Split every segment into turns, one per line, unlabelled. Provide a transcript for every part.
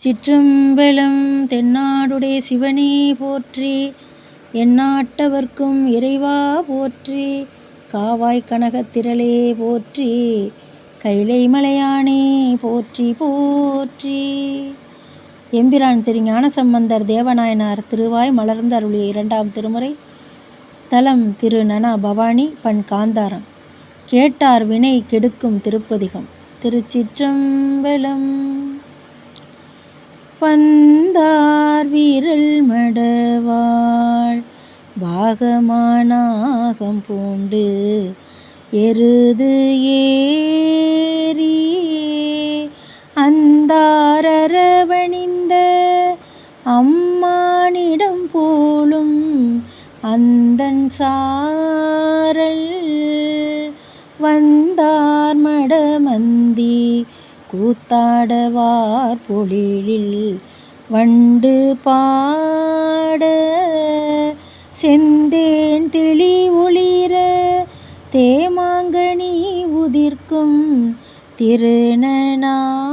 சிற்றம்பலம். தென்னாடுடைய சிவனே போற்றி, எந்நாட்டவர்க்கும் இறைவா போற்றி, காவாய் கனகத் திரளே போற்றி, கைலை மலையானே போற்றி போற்றி. எம்பிரான் திரு ஞானசம்பந்தர் தேவநாயனார் திருவாய் மலர்ந்து அருளிய 2ஆம் திருமுறை. தலம் திரு நனா பவானி. பண் காந்தாரம். கேட்டார் வினை கெடுக்கும் திருப்பதிகம். திருச்சிற்றம்பலம். பந்தார் வீரல் மடவாள் பாகமானாகம் பூண்டு எருது ஏறி அந்தாரவணிந்த அம்மானிடம் போலும் அந்தன் சாரல் வந்தார் மடமந்தி கூத்தாடவார் பொழிலில் வண்டு பாட செந்தேன் தெளி ஒளிர தேமாங்கனி உதிர்க்கும்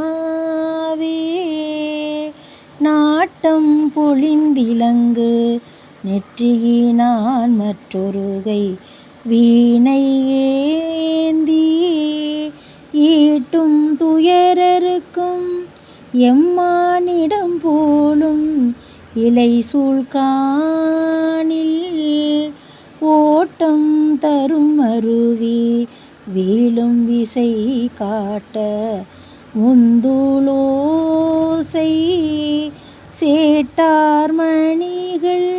திருநனாவே நாட்டம் பொழிந்திலங்கு நெற்றியினான் மற்றொருகை வீணை ஏந்தி ஈட்டும் துயரருக்கும் எம்மானிடம் போலும் இலை சூழ்காணில் ஓட்டம் தரும் அருவி வீழும் விசை காட்ட முந்துளோசை சேட்டார் மணிகள்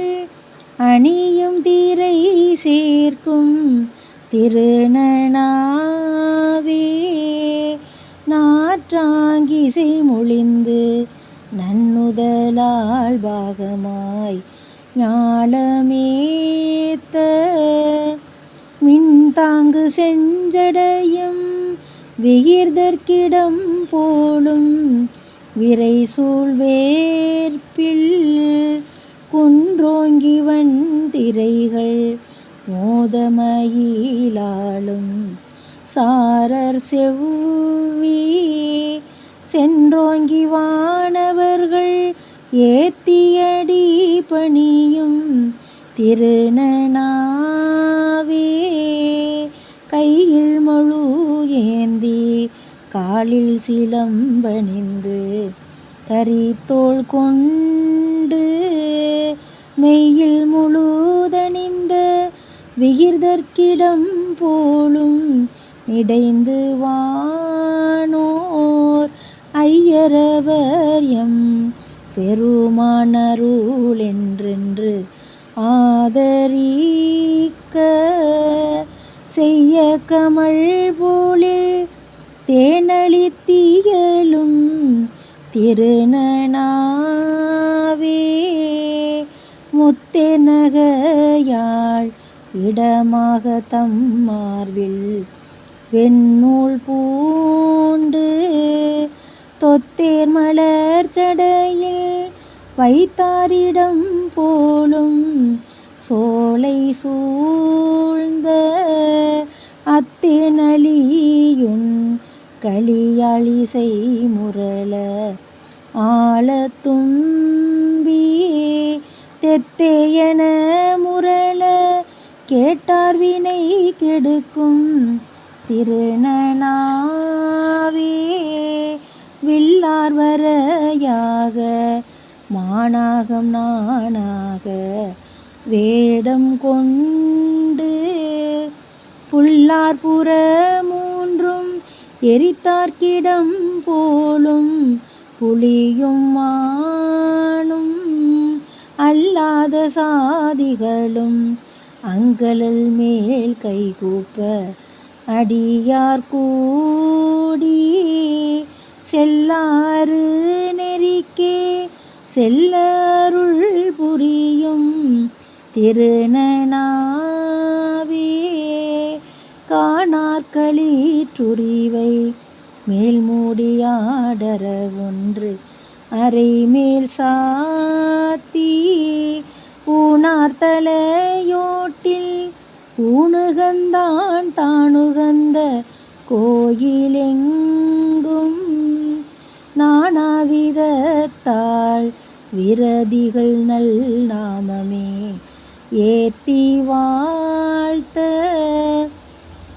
அணியும் திரை சேர்க்கும் திருநனாவே நாற்றாங்கிசை மொழிந்து நன்னுதலால் பாகமாய் ஞாலமேத்த மின்தாங்கு செஞ்சடையும் விகிர்தற்கிடம் போலும் விரை சூழ்வேற்பில் குன்றோங்கி வந்திரைகள் மோதமயிலாளும் சாரர் செவ்வி சென்றோங்கி வானவர்கள் ஏத்தியடி பணியும் திருநனாவே கையில் மழு ஏந்தி காலில் சிலம்பணிந்து கரித்தோள் கொண்டு மெய்யில் முழுதணிந்த விகிர்தற்கிடம் போலும் இடைந்து வானோர் ஐயரவர் எம் பெருமானருள் என்றென்று ஆதரிக்க செய்ய கமல் போலே தேனளித்தியலும் திருநனாவே முத்தெனகையாள் இடமாக தம் மார்பில் வெண்ணூல் பூண்டு தொத்தேர் மலர் சடையில் வைத்தாரிடம் போலும் சோலை சூழ்ந்த அத்தேனலியுன் களியாழிசை முரள ஆழத்தும்பி தெத்தேயன முரள கேட்டார் வினை கெடுக்கும் திருநனாவே வில்லார் வரையாக மானாகம் நானாக வேடம் கொண்டு புல்லார் புற மூன்றும் எரித்தார்க்கிடம் போலும் புலியும் மானும் அல்லாத சாதிகளும் அங்கலல் மேல் கைகூப்ப அடியார் கூடி செல்லாறு நெறிக்கே செல்லருள் புரியும் திருநனாவே காணார்களிற்றுரிவை மேல் மூடியாடர ஒன்று அரை மேல் சாத்தி ஊனார் தலையோட்டில் ஊணுகந்தான் தானுகந்த கோயிலெங்கும் நானாவித தகத்தாள் விரதிகள் நல் நாமமே ஏத்தி வாழ்த்த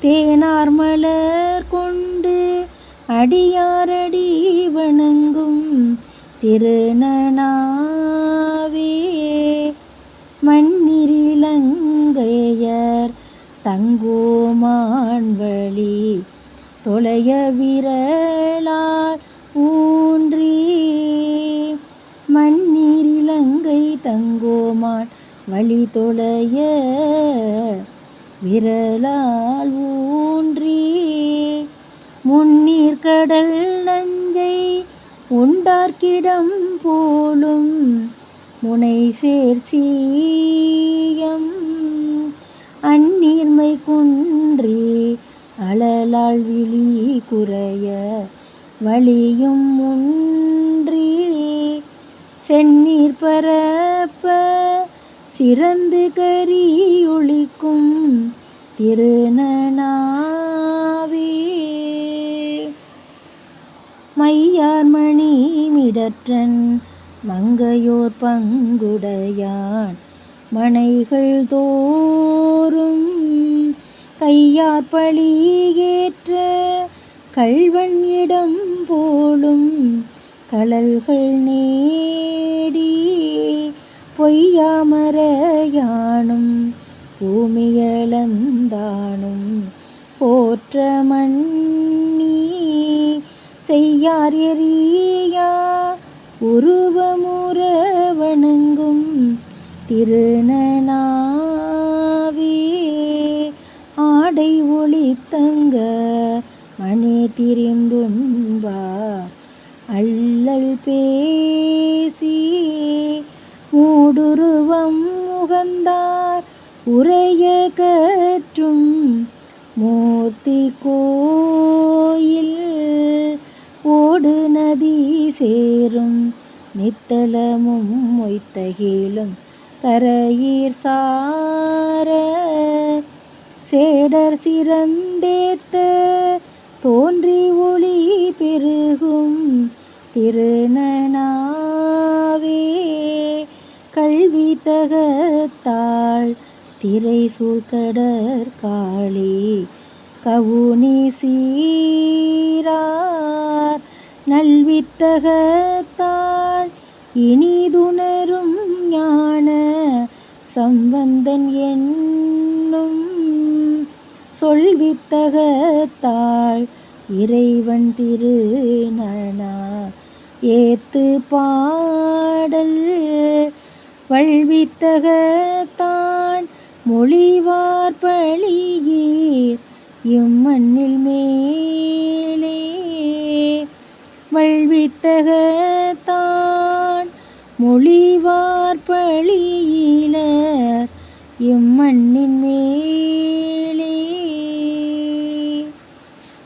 தேனார் மலர் கொண்டு அடியாரடி வணங்கும் திருநனாவே மண்ணிரிலங்கையர் தங்கோமான் வழி தொலைய விரலால் ஊன்றி மண்ணிரிலங்கை தங்கோமான் வழி தொலைய விரலால் ஊன்றி முன்னீர் கடல் நஞ்சை உண்டார்க்கிடம் போலும் முனை சேர்ச்சியம் அந்நீர்மை குன்றி அழலால் விழி குறைய வழியும் முன்றி செந்நீர் பரப்ப சிறந்து கரியொளிக்கும் திருநனாவே மையார் மணி மிடற்றன் மங்கையோர் பங்குடையான் மனைகள் தோறும் கையார் பழி ஏற்ற கள்வன் இடம் போலும் கழல்கள் நேடி பொய்யாமறையானும் பூமியளந்தானும் போற்ற மன்னி செய்யார் எரியா உருவமுற வணங்கும் திருநனாவே ஆடை ஒளித்தங்க மணி திரிந்துண்பார் அல்லல் பேசி மூடுருவம் முகந்தார் உரைய கற்றும் மூர்த்தி கோயில் ஓடு நதி சேரும் நித்தளமும் மொய்த்தகிலும் கரையீர் சார சேடர் சிறந்தேத்த தோன்றி ஒளி பெருகும் திருநனாவே கல்வி தகத்தாள் திரை சூழ்கடற் காளி கவுனி சீரார் நல்வித்தகத்தாள் இனிதுணரும் ஞான சம்பந்தன் என்னும் சொல்வித்தகத்தாள் இறைவன் திருநனா ஏத்து பாடல் வல்வித்தகத்தான் மொழிவார் பழியீர் இம்மண்ணில் மேலே வல்வித்தகத்தான் மொழிவார் பழியிலர் இம்மண்ணின் மேலே.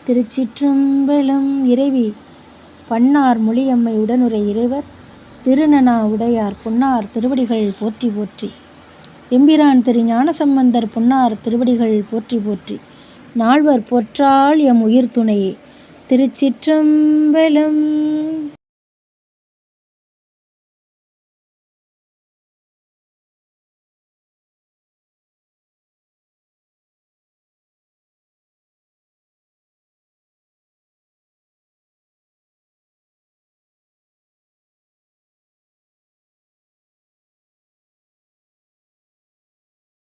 திருச்சிற்றம்பலம். இறைவி பன்னார் மொழியம்மை உடனுரை இறைவர் திருநனா உடையார் பொன்னார் திருவடிகள் போற்றி போற்றி. எம்பிரான் திரு ஞானசம்பந்தர் பொன்னார் திருவடிகள் போற்றி போற்றி. நால்வர் போற்றால் எம் உயிர் துணையே. திருச்சிற்றம்பலம்.